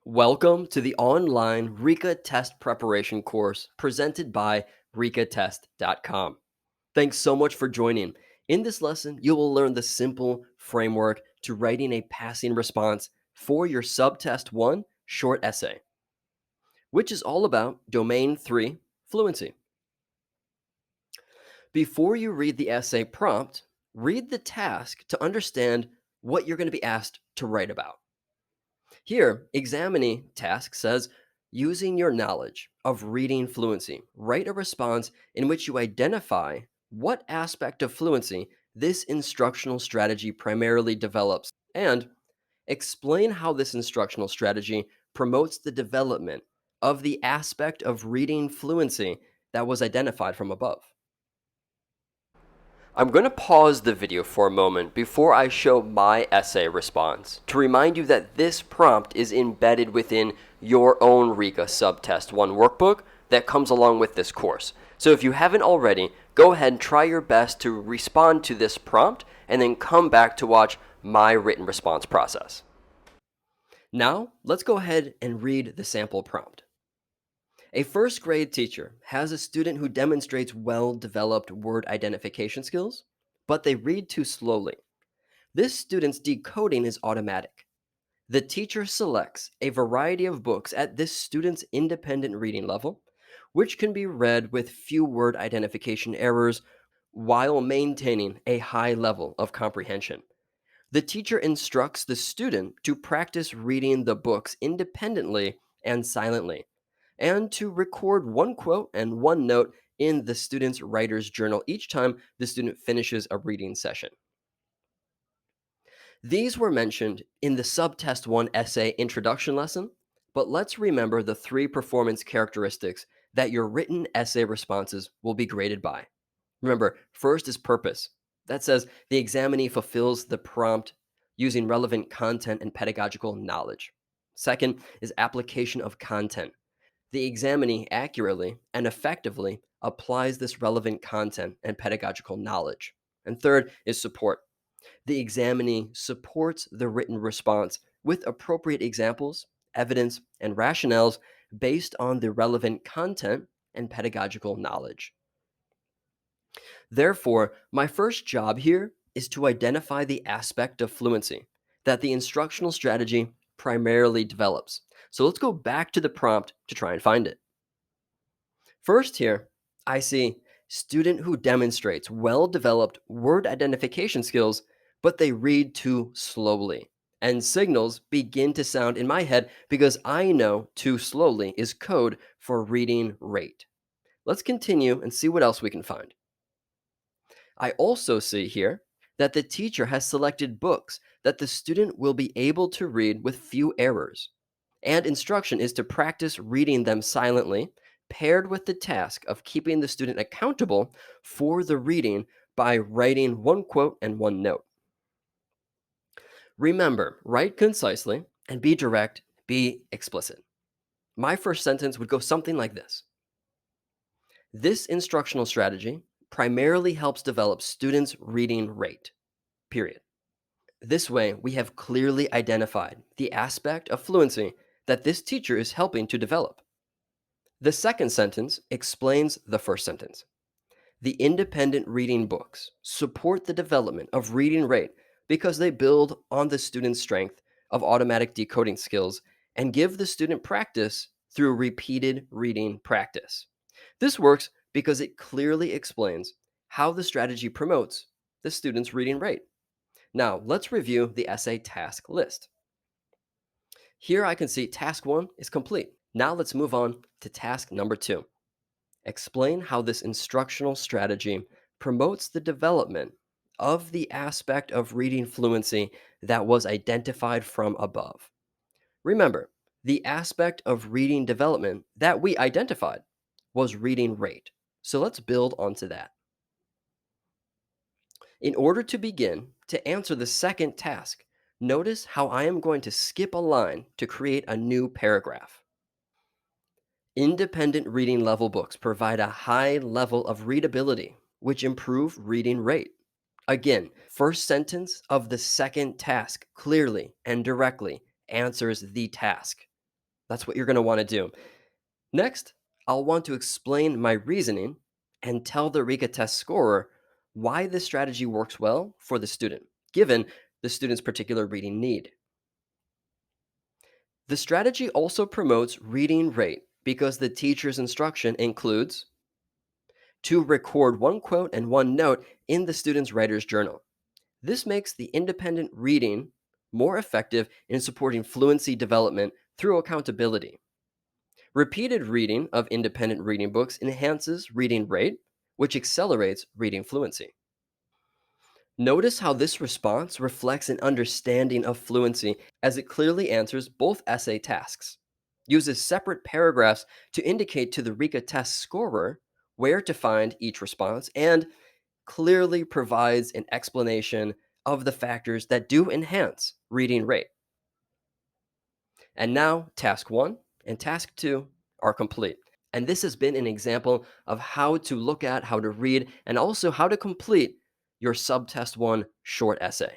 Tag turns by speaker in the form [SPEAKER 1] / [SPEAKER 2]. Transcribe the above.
[SPEAKER 1] Welcome to the online Rica Test preparation course presented by ricatest.com. Thanks so much for joining. In this lesson, you will learn the simple framework to writing a passing response for your Subtest 1 short essay, which is all about Domain 3 fluency. Before you read the essay prompt, read the task to understand what you're going to be asked to write about. Here, examining task says, using your knowledge of reading fluency, write a response in which you identify what aspect of fluency this instructional strategy primarily develops and explain how this instructional strategy promotes the development of the aspect of reading fluency that was identified from above. I'm going to pause the video for a moment before I show my essay response to remind you that this prompt is embedded within your own Rica Subtest 1 workbook that comes along with this course. So if you haven't already, go ahead and try your best to respond to this prompt and then come back to watch my written response process. Now, let's go ahead and read the sample prompt. A first grade teacher has a student who demonstrates well-developed word identification skills, but they read too slowly. This student's decoding is automatic. The teacher selects a variety of books at this student's independent reading level, which can be read with few word identification errors while maintaining a high level of comprehension. The teacher instructs the student to practice reading the books independently and silently, and to record one quote and one note in the student's writer's journal each time the student finishes a reading session. These were mentioned in the Subtest 1 essay introduction lesson, but let's remember the 3 performance characteristics that your written essay responses will be graded by. Remember, first is purpose. That says the examinee fulfills the prompt using relevant content and pedagogical knowledge. Second is application of content. The examinee accurately and effectively applies this relevant content and pedagogical knowledge. And third is support. The examinee supports the written response with appropriate examples, evidence, and rationales based on the relevant content and pedagogical knowledge. Therefore, my first job here is to identify the aspect of fluency that the instructional strategy primarily develops. So let's go back to the prompt to try and find it. First here, I see student who demonstrates well-developed word identification skills, but they read too slowly. And signals begin to sound in my head because I know too slowly is code for reading rate. Let's continue and see what else we can find. I also see here that the teacher has selected books that the student will be able to read with few errors, and instruction is to practice reading them silently, paired with the task of keeping the student accountable for the reading by writing one quote and one note. Remember, write concisely and be direct, be explicit. My first sentence would go something like this. This instructional strategy primarily helps develop students' reading rate, period. This way, we have clearly identified the aspect of fluency that this teacher is helping to develop. The second sentence explains the first sentence. The independent reading books support the development of reading rate because they build on the student's strength of automatic decoding skills and give the student practice through repeated reading practice. This works because it clearly explains how the strategy promotes the student's reading rate. Now, let's review the essay task list. Here I can see task 1 is complete. Now let's move on to task number 2. Explain how this instructional strategy promotes the development of the aspect of reading fluency that was identified from above. Remember, the aspect of reading development that we identified was reading rate. So let's build onto that. In order to begin to answer the second task, notice how I am going to skip a line to create a new paragraph. Independent reading level books provide a high level of readability, which improve reading rate. Again, first sentence of the second task clearly and directly answers the task. That's what you're going to want to do. Next, I'll want to explain my reasoning and tell the Rica test scorer why this strategy works well for the student, given the student's particular reading need. The strategy also promotes reading rate because the teacher's instruction includes to record one quote and one note in the student's writer's journal. This makes the independent reading more effective in supporting fluency development through accountability. Repeated reading of independent reading books enhances reading rate, which accelerates reading fluency. Notice how this response reflects an understanding of fluency as it clearly answers both essay tasks, uses separate paragraphs to indicate to the Rica test scorer where to find each response, and clearly provides an explanation of the factors that do enhance reading rate. And now, task one and task two are complete. And this has been an example of how to look at, how to read, and also how to complete your Subtest 1 short essay.